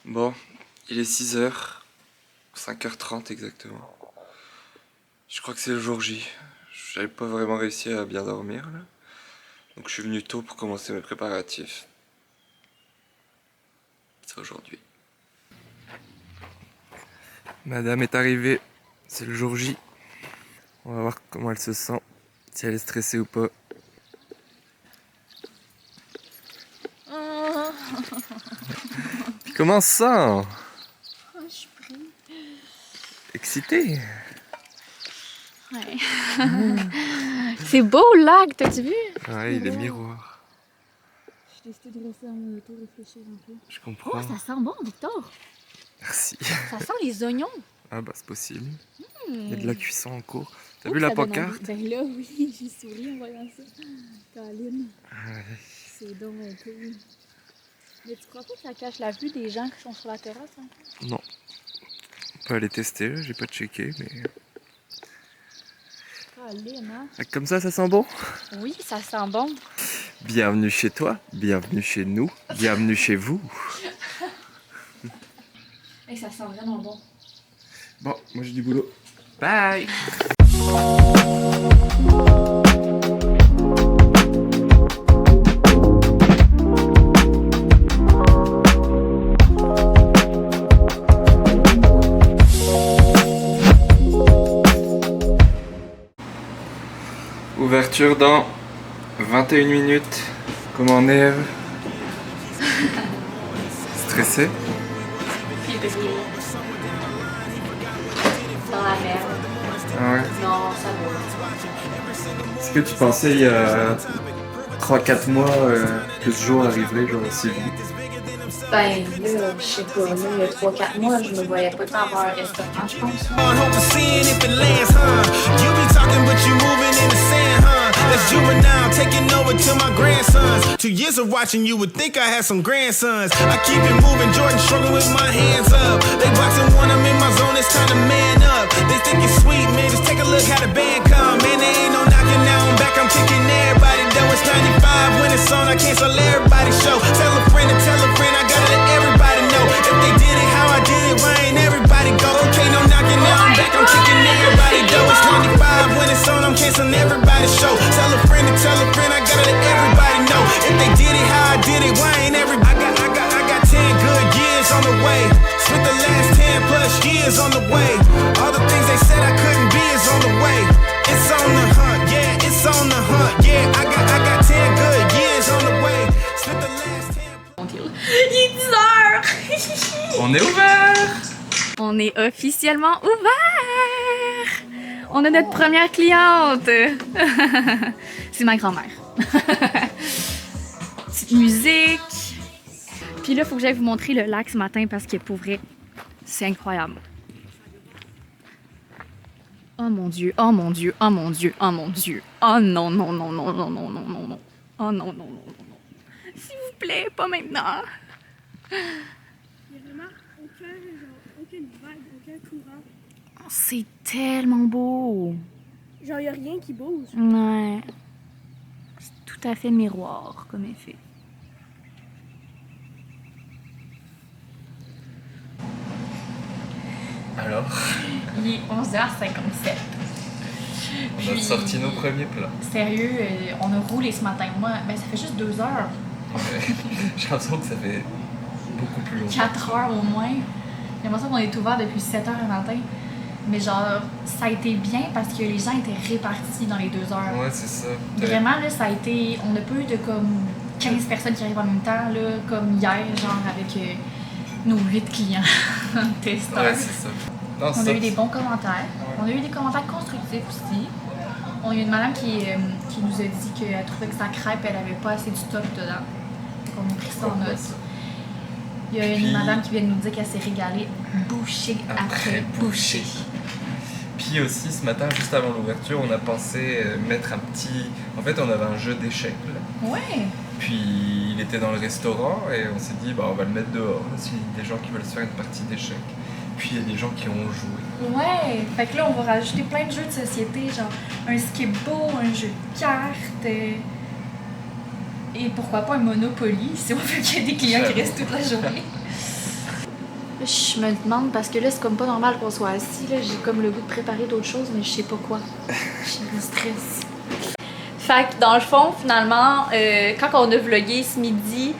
Bon, il est 6h, 5h30 exactement. Je crois que c'est le jour J. J'avais pas vraiment réussi à bien dormir là. Donc je suis venu tôt pour commencer mes préparatifs. C'est aujourd'hui. Madame est arrivée, c'est le jour J. On va voir comment elle se sent, si elle est stressée ou pas. Oh. Comment ça? Oh, je suis prise. Excitée? Ouais. C'est beau le lac, t'as-tu vu? Ouais, il est miroir. J'ai décidé de rester dans mon auto, réfléchir un peu. Je comprends. Oh, ça sent bon, Victor. Merci. Ça sent les oignons. Ah bah c'est possible. Il y a de la cuisson en cours. T'as Oh, vu la ça donne pancarte? envie. Ben là, oui, j'ai souri en voyant ça. Caline. Ouais. C'est donc un peu. Mais tu crois pas que ça cache la vue des gens qui sont sur la terrasse? Hein? Non. On peut aller tester, là. J'ai pas checké, mais... Caline, hein? Comme ça sent bon? Oui, ça sent bon. Bienvenue chez toi, bienvenue chez nous, bienvenue chez vous. Et ça sent vraiment bon. Bon, moi j'ai du boulot. Bye! Ouverture dans 21 minutes. Comment on est? Stressé? Dans la merde. Ah ouais. Non, ça va. Est-ce que tu pensais il y a 3-4 mois que ce jour arriverait genre aussi vite? Ben là, je sais pas, là, il y a 3-4 mois, je me voyais pas tant avoir un restaurant, je pense. On hope to seeing if it lands, huh? You be talking, but you moving in the sand, huh? That's juvenile, taking over to my grandsons. 2 years of watching, you would think I had some grandsons. I keep it moving, Jordan struggling with my hands up. They boxing one, I'm in my zone, it's time to man up. They think it's sweet, man, just take a look how the band come. Man, there ain't no knocking, now I'm back, I'm kicking everybody. Though it's 95, when it's on, I cancel everybody's show. Tell a friend, I gotta let everybody know. If they did it how I did it, why ain't everybody go? Okay, no knocking, now I'm back, I'm kicking everybody. Though it's 95, when it's on, I'm canceling everybody's show. Tell a friend, I gotta let everybody know. If they did it how I did it, why ain't everybody? I got 10 good years on the way. Spent the last 10 plus years on the way. All the things they said I couldn't be is on the way. It's on the hunt, yeah, it's on the hunt, yeah. I got 10 good years on the way. Spent the last 10. Il est 10h! On est ouvert! On est officiellement ouvert! On a notre première cliente! C'est ma grand-mère. Petite musique. Puis là, il faut que j'aille vous montrer le lac ce matin parce que pour vrai, c'est incroyable. Oh mon Dieu, oh mon Dieu, oh mon Dieu, oh mon Dieu. Oh non, non, non, non, non, non, non, non, non. Oh non, non, non, non, non. S'il vous plaît, pas maintenant. Il n'y a vraiment aucune vague, aucun courant. Oh, c'est tellement beau. Genre, il n'y a rien qui bouge. Ouais. C'est tout à fait miroir comme effet. Alors, Il est 11h57. on a sorti nos premiers plats. Sérieux, on a roulé ce matin. Moi, ben ça fait juste 2 heures. J'ai l'impression que ça fait beaucoup plus longtemps. 4 heures au moins. J'ai l'impression qu'on est ouvert depuis 7 heures le matin. Mais genre, ça a été bien parce que les gens étaient répartis dans les 2 heures. Ouais, c'est ça. Vraiment, là, ça a été... On n'a pas eu de comme 15 personnes qui arrivent en même temps, là, comme hier, genre avec nos 8 clients testeurs. Ouais, c'est ça. Non, On ça, a eu des bons commentaires. On a eu des commentaires constructifs aussi. On a eu une madame qui nous a dit qu'elle trouvait que sa crêpe, elle avait pas assez de stock dedans. Donc on a pris ça en note. Il y a une madame qui vient de nous dire qu'elle s'est régalée bouchée après bouchée. Puis aussi, ce matin, juste avant l'ouverture, on a pensé mettre un petit... En fait, on avait un jeu d'échecs, là. Ouais! Puis, il était dans le restaurant et on s'est dit, bah, on va le mettre dehors, là, s'il y a des gens qui veulent se faire une partie d'échecs. Puis, il y a des gens qui ont joué. Ouais! Fait que là, on va rajouter plein de jeux de société, genre un skip-bo, un jeu de cartes... Et pourquoi pas un Monopoly, si on veut qu'il y ait des clients qui restent toute la journée. Je me demande, parce que là, c'est comme pas normal qu'on soit assis. J'ai comme le goût de préparer d'autres choses, mais je sais pas quoi. J'ai du stress. Fait que dans le fond, finalement, quand on a vlogué ce midi,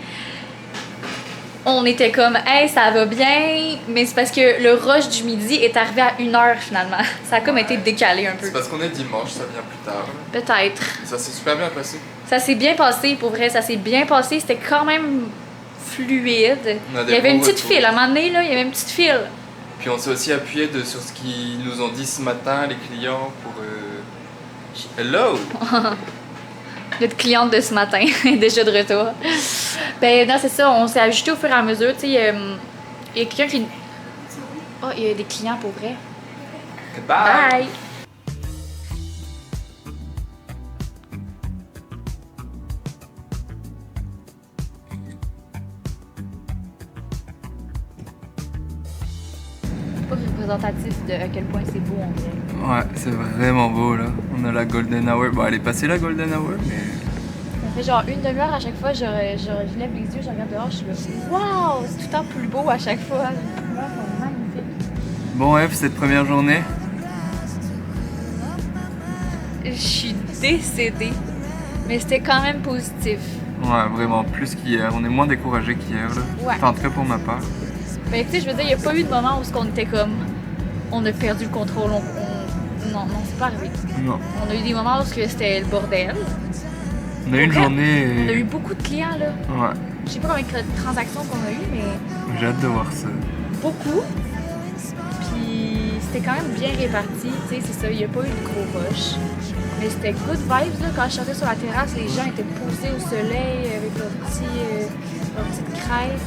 on était comme « Hey, ça va bien », mais c'est parce que le rush du midi est arrivé à 1h finalement. Ça a comme été décalé un peu. C'est parce qu'on est dimanche, ça vient plus tard. Peut-être. Ça s'est super bien passé. Ça s'est bien passé, pour vrai, ça s'est bien passé. C'était quand même fluide. Il y avait une petite file, à un moment donné, là, il y avait une petite file. Puis on s'est aussi appuyé sur ce qu'ils nous ont dit ce matin, les clients, pour... Hello! Notre cliente de ce matin est déjà de retour. Ben non, c'est ça, on s'est ajusté au fur et à mesure. Tu sais, il y a quelqu'un qui... Oh, il y a des clients pour vrai. Goodbye! Bye! Pas représentatif de à quel point c'est beau en vrai. Ouais, c'est vraiment beau là. On a la Golden Hour. Bon, elle est passée la Golden Hour, mais... Ça fait genre une demi-heure à chaque fois, je lève les yeux, je regarde dehors, je suis là, waouh, c'est tout le temps plus beau à chaque fois. Les couleurs sont magnifiques. Bon, Eve, cette première journée? Je suis décédée, mais c'était quand même positif. Ouais, vraiment, plus qu'hier. On est moins découragés qu'hier là. Ouais. Enfin, en tout cas pour ma part. Ben tu sais, je veux dire, il n'y a pas eu de moment où on était comme, on a perdu le contrôle, non, c'est pas arrivé. Non. On a eu des moments où c'était le bordel. On a eu une journée... On a eu beaucoup de clients là. Ouais, Je sais pas combien de transactions qu'on a eu, mais j'ai hâte de voir ça. beaucoup. Puis c'était quand même bien réparti, tu sais, c'est ça, il n'y a pas eu de gros rush. Mais c'était good vibes là, quand je sortais sur la terrasse, les gens étaient posés au soleil avec leur petite crêpe.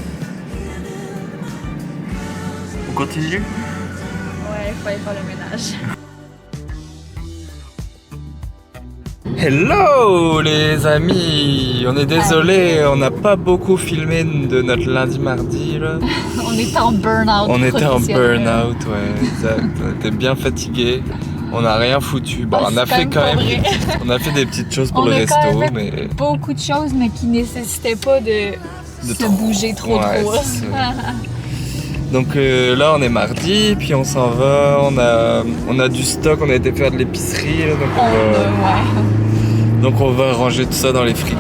On continue? Ouais, il fallait faire le ménage. Hello les amis! On est désolé, on n'a pas beaucoup filmé de notre lundi-mardi là. On était en burn-out. On était en professionnel. burn-out, ouais, exact. On était bien fatigués. On n'a rien foutu. Bon, Ah, on a c'est fait quand même pas vrai. on a fait des petites choses pour On le a resto, quand même fait mais beaucoup de choses, mais qui nécessitaient pas de se trop. bouger trop. Ouais, c'est ça. Donc là, on est mardi, puis on s'en va. On a du stock. On a été faire de l'épicerie, là, donc on va ranger tout ça dans les frigos.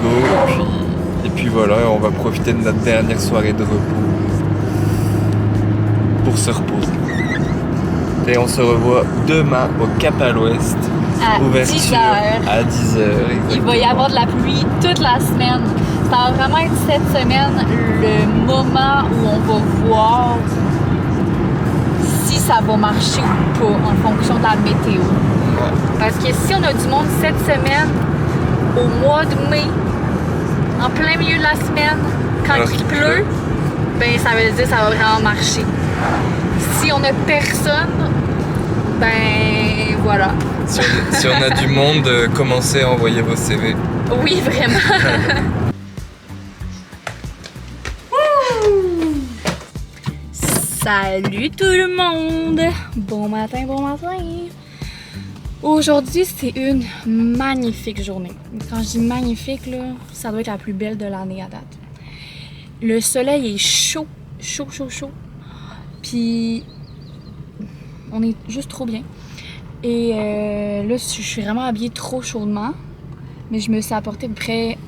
Et puis voilà, on va profiter de notre dernière soirée de repos pour se reposer. Et on se revoit demain au Cap à l'Ouest. À Ouverture 10h. à 10h. Il va y avoir de la pluie toute la semaine. Ça va vraiment être cette semaine le moment où on va voir si ça va marcher ou pas en fonction de la météo. Ouais. Parce que si on a du monde cette semaine, au mois de mai, en plein milieu de la semaine, quand Alors il qu'il pleut, ben ça veut dire que ça va vraiment marcher. Si on a personne, ben voilà. Si on a du monde, commencez à envoyer vos CV. Oui, vraiment. Salut tout le monde! Bon matin, bon matin! Aujourd'hui, c'est une magnifique journée. Quand je dis magnifique, là, ça doit être la plus belle de l'année à date. Le soleil est chaud, chaud, chaud, chaud. Puis, on est juste trop bien. Et là, je suis vraiment habillée trop chaudement. Mais je me suis apporté à peu près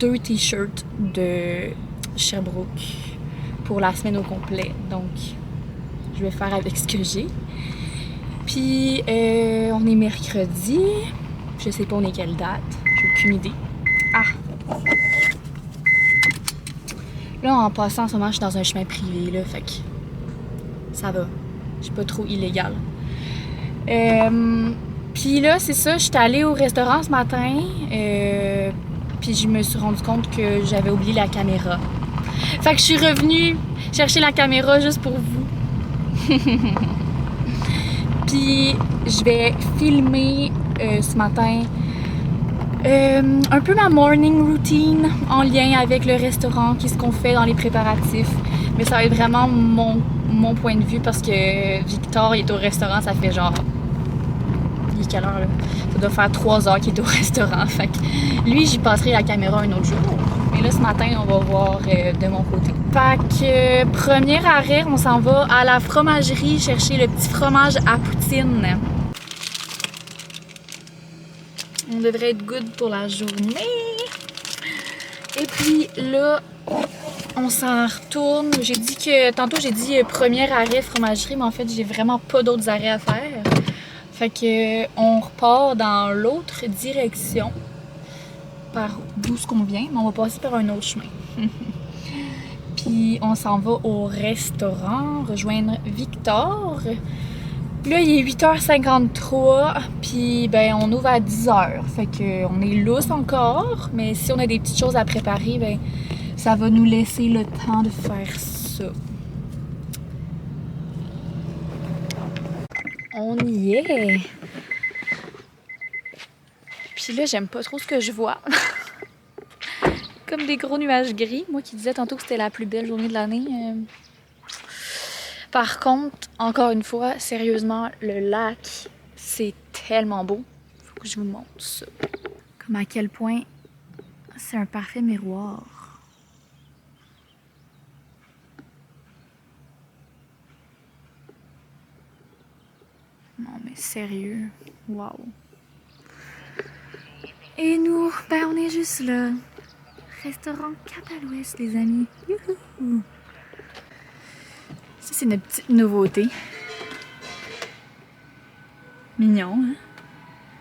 2 t-shirts de Sherbrooke pour la semaine au complet. Donc, je vais faire avec ce que j'ai. Puis, on est mercredi. Je sais pas on est quelle date. J'ai aucune idée. Ah! Là, en passant, en ce moment, je suis dans un chemin privé, là. Fait que ça va. Je suis pas trop illégale. Puis là, c'est ça. J'étais allée au restaurant ce matin. Puis je me suis rendu compte que j'avais oublié la caméra. Fait que je suis revenue chercher la caméra juste pour vous. Puis je vais filmer ce matin un peu ma morning routine en lien avec le restaurant, qu'est-ce qu'on fait dans les préparatifs. Mais ça va être vraiment mon point de vue parce que Victor il est au restaurant, ça fait genre... Il est quelle heure là? Ça doit faire 3 heures qu'il est au restaurant. Fait que lui, j'y passerai la caméra un autre jour. Mais là, ce matin, on va voir de mon côté. Fait que, premier arrêt, on s'en va à la fromagerie chercher le petit fromage à poutine. On devrait être good pour la journée. Et puis là, on s'en retourne. J'ai dit que, tantôt j'ai dit premier arrêt fromagerie, mais en fait, j'ai vraiment pas d'autres arrêts à faire. Fait que, on repart dans l'autre direction. Par d'où ce qu'on vient, mais on va passer par un autre chemin. Puis on s'en va au restaurant, rejoindre Victor. Là, il est 8h53, puis ben on ouvre à 10h. Fait que on est lousse encore, mais si on a des petites choses à préparer, ben ça va nous laisser le temps de faire ça. On y est! Puis là, j'aime pas trop ce que je vois. Comme des gros nuages gris. Moi qui disais tantôt que c'était la plus belle journée de l'année. Par contre, encore une fois, sérieusement, le lac, c'est tellement beau. Faut que je vous montre ça. Comme à quel point c'est un parfait miroir. Non mais sérieux, waouh. Et nous, ben on est juste là. Restaurant Cap à l'Ouest, les amis. Youhou. Ça, c'est une petite nouveauté. Mignon, hein?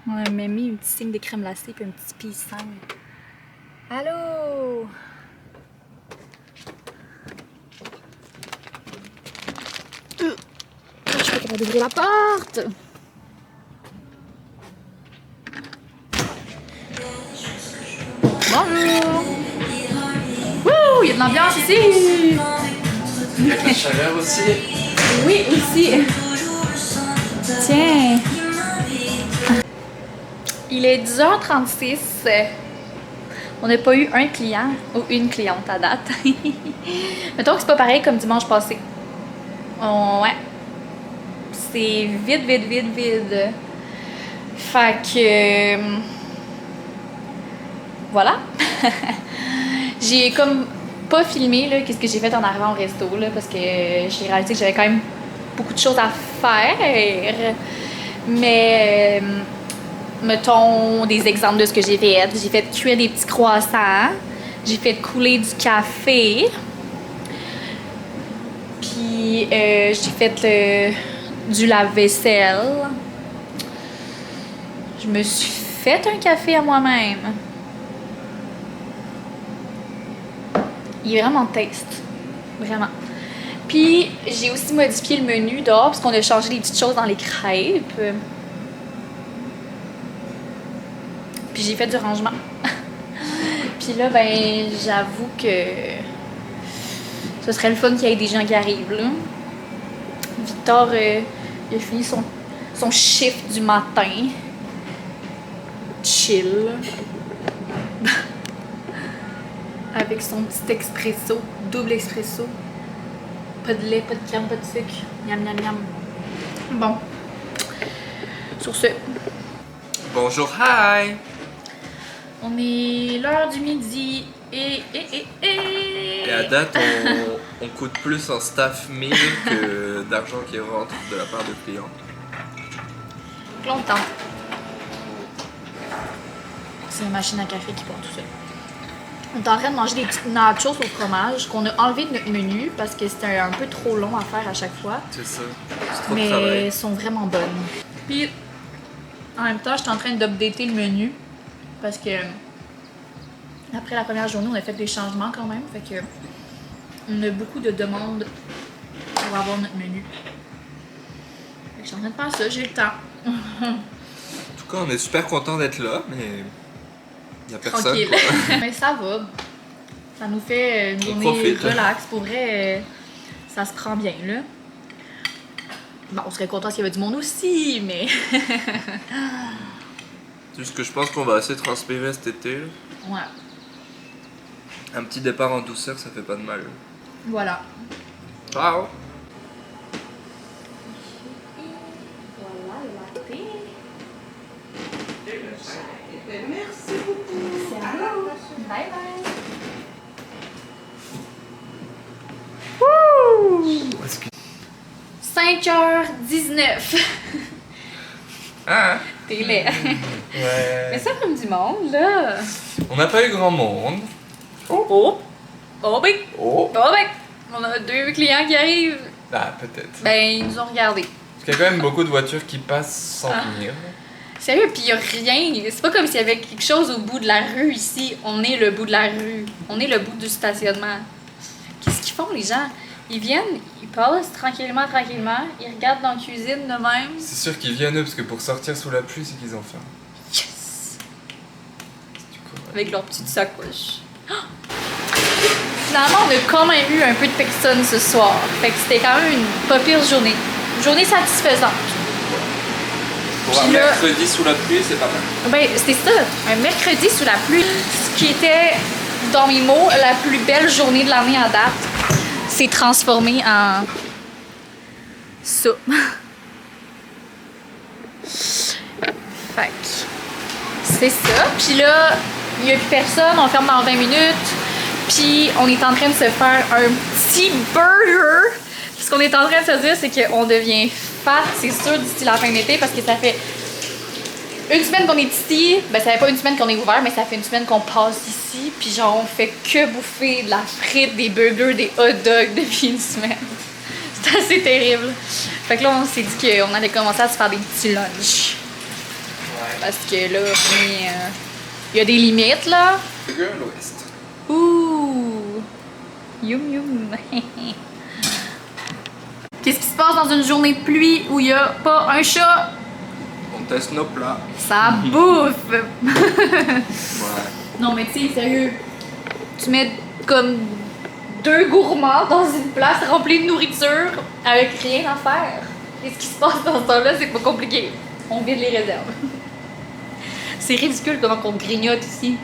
On a même mis un petit signe de crème glacée puis un petit peace sign. Allô? Je suis pas capable d'ouvrir la porte! Bonjour! Wouh! Il y a de l'ambiance ici! Il y a de la chaleur aussi. Oui, aussi! Tiens! Il est 10h36. On n'a pas eu un client ou une cliente à date. Mettons que c'est pas pareil comme dimanche passé. Ouais. C'est vide. Fait que... voilà. J'ai comme pas filmé là, qu'est-ce que j'ai fait en arrivant au resto là, parce que j'ai réalisé que j'avais quand même beaucoup de choses à faire. Mais mettons des exemples de ce que j'ai fait. J'ai fait cuire des petits croissants. J'ai fait couler du café. Puis j'ai fait du lave-vaisselle. Je me suis fait un café à moi-même. Il est vraiment taste. Vraiment. Puis, j'ai aussi modifié le menu dehors parce qu'on a changé des petites choses dans les crêpes. Puis, j'ai fait du rangement. Puis là, ben, j'avoue que ce serait le fun qu'il y ait des gens qui arrivent, là. Victor, il a fini son shift du matin. Chill. Avec son petit expresso, double expresso. Pas de lait, pas de crème, pas de sucre. Miam, miam, miam. Bon. Sur ce. Bonjour, hi! On est l'heure du midi et... Et à date, on coûte plus en staff meal que d'argent qui rentre de la part de clients. Longtemps. C'est une machine à café qui part tout seul. On est en train de manger des petites nachos au fromage qu'on a enlevé de notre menu parce que c'était un peu trop long à faire à chaque fois. C'est ça. C'est trop de Mais travail. elles sont vraiment bonnes. Puis, en même temps, j'étais en train d'updater le menu parce que après la première journée, on a fait des changements quand même. Fait que on a beaucoup de demandes pour avoir notre menu. Fait que je suis en train de faire ça, j'ai le temps. En tout cas, on est super content d'être là, mais il n'y a personne. Tranquille. Quoi. Mais ça va. Ça nous fait une On journée profite. relax. Pour vrai, ça se prend bien, là. Bon, on serait content s'il y avait du monde aussi, mais... C'est juste que je pense qu'on va assez transpirer cet été. Là. ouais. Un petit départ en douceur, ça fait pas de mal. Voilà. Ciao! Voilà le latte. Merci beaucoup. C'est à vous. Bye bye. 5h19. Ah! T'es laid. Ouais. Mais ça comme du monde, là. On n'a pas eu grand monde. Oh! Oh ben! Oh! Oh ben! On a 2 clients qui arrivent. Ah, peut-être. Ben, ils nous ont regardés. Parce qu'il y a quand même beaucoup de voitures qui passent sans venir. Sérieux, pis y a rien. C'est pas comme s'il y avait quelque chose au bout de la rue ici. On est le bout de la rue. On est le bout du stationnement. Qu'est-ce qu'ils font, les gens? Ils viennent, ils passent tranquillement, ils regardent dans la cuisine de même. C'est sûr qu'ils viennent eux, parce que pour sortir sous la pluie, c'est qu'ils ont faim. Yes! Du coup, ouais. Avec leur petite sacoche. Oh! Finalement, on a quand même eu un peu de personnes ce soir. Fait que c'était quand même une pas pire journée. Une journée satisfaisante. Pour un Puis là- mercredi sous la pluie, c'est pas mal. Ben, c'était ça, un mercredi sous la pluie. Ce qui était, dans mes mots, la plus belle journée de l'année à date, s'est transformé en ça. Fait que c'est ça. Puis là, il n'y a plus personne, on ferme dans 20 minutes. Puis on est en train de se faire un petit burger. Ce qu'on est en train de se dire, c'est qu'on devient fat, c'est sûr, d'ici la fin de l'été, parce que ça fait une semaine qu'on est ici. Ben, ça fait pas une semaine qu'on est ouvert, mais ça fait une semaine qu'on passe ici. Puis genre, on fait que bouffer de la frite, des burgers, des hot dogs depuis une semaine. C'est assez terrible. Fait que là, on s'est dit qu'on allait commencer à se faire des petits lunchs. Parce que là, il y a des limites, là. Burger à l'ouest. Ouh! Yum yum! Qu'est-ce qui se passe dans une journée de pluie où il n'y a pas un chat? On teste nos plats. Ça bouffe! Ouais. Non, mais tu sais, sérieux, tu mets comme 2 gourmands dans une place remplie de nourriture avec rien à faire. Qu'est-ce qui se passe dans ce temps-là? C'est pas compliqué. On vide les réserves. C'est ridicule comment on grignote ici.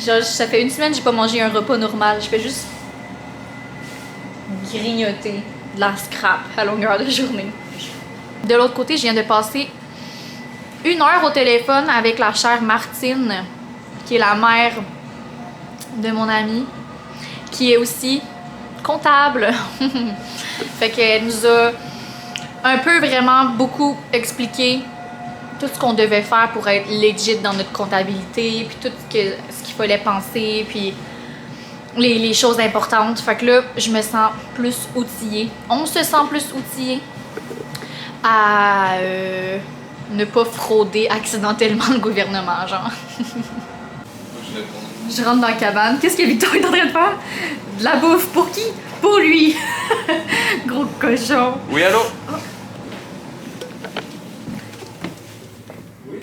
Genre, ça fait une semaine que j'ai pas mangé un repas normal. Je fais juste grignoter de la scrap à longueur de journée. De l'autre côté, je viens de passer 1 heure au téléphone avec la chère Martine, qui est la mère de mon amie, qui est aussi comptable. Fait qu'elle nous a un peu vraiment beaucoup expliqué tout ce qu'on devait faire pour être legit dans notre comptabilité, puis tout ce qu'il fallait penser, puis les choses importantes. Fait que là, je me sens plus outillée. On se sent plus outillé à ne pas frauder accidentellement le gouvernement, genre. Je réponds. Je rentre dans la cabane. Qu'est-ce que Victor est en train de faire? De la bouffe. Pour qui? Pour lui. Gros cochon. Oui, allô? Oui.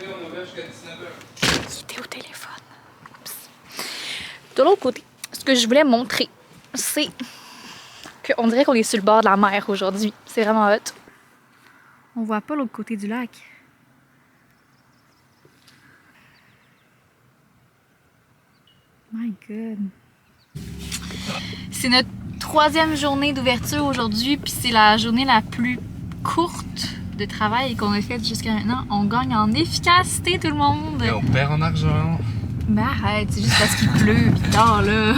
On ouvert jusqu'à 19h. Il était au téléphone. Oups. De l'autre côté, ce que je voulais montrer, c'est qu'on dirait qu'on est sur le bord de la mer aujourd'hui. C'est vraiment hot. On voit pas l'autre côté du lac. My God. C'est notre 3e journée d'ouverture aujourd'hui, puis c'est la journée la plus courte de travail qu'on a faite jusqu'à maintenant. On gagne en efficacité, tout le monde. Et on perd en argent. Ben arrête, c'est juste parce qu'il pleut, Victor, là.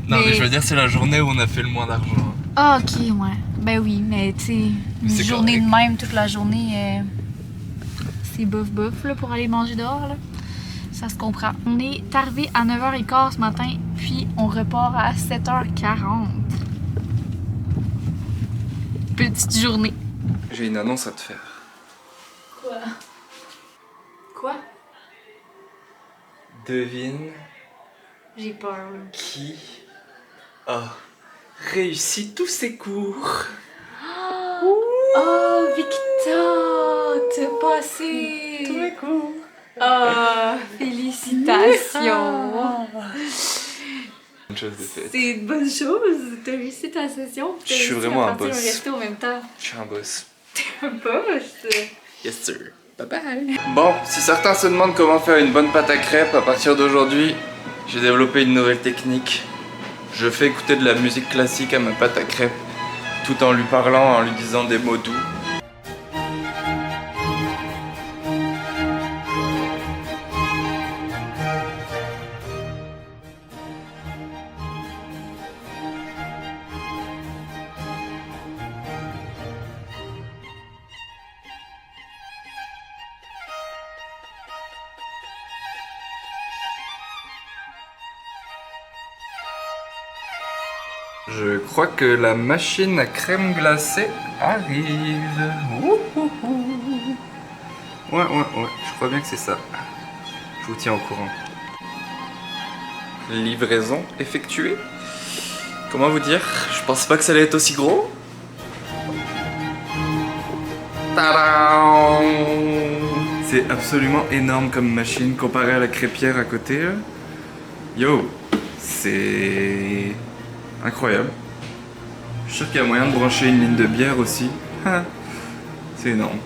Non, mais je veux dire, c'est la journée où on a fait le moins d'argent. Ah, ok, ouais. Ben oui, mais tu sais, une c'est journée correct. de même, toute la journée, c'est bof-bof, là, pour aller manger dehors, là. Ça se comprend. On est arrivé à 9h15 ce matin, puis on repart à 7h40. Petite journée. J'ai une annonce à te faire. Quoi? Quoi? Devine J'ai peur, là. qui a réussi tous ses cours. Oh, Victor! T'as passé! Tous mes cours. Oh, félicitations! Une chose de faite. C'est une bonne chose, t'as réussi ta session. Je suis vraiment un boss. Un resto en même temps. Je suis un boss. Un boss. Yes sir. Bye bye. Bon, si certains se demandent comment faire une bonne pâte à crêpes, à partir d'aujourd'hui, j'ai développé une nouvelle technique. Je fais écouter de la musique classique à ma pâte à crêpes, tout en lui parlant, en lui disant des mots doux. Je crois que la machine à crème glacée arrive. Wouhouhou. Ouais, je crois bien que c'est ça. Je vous tiens au courant. Livraison effectuée. Comment vous dire? Je pense pas que ça allait être aussi gros. Tadam! C'est absolument énorme comme machine comparé à la crêpière à côté. Là. Yo! C'est incroyable. Je suis sûr qu'il y a moyen de brancher une ligne de bière aussi. C'est énorme.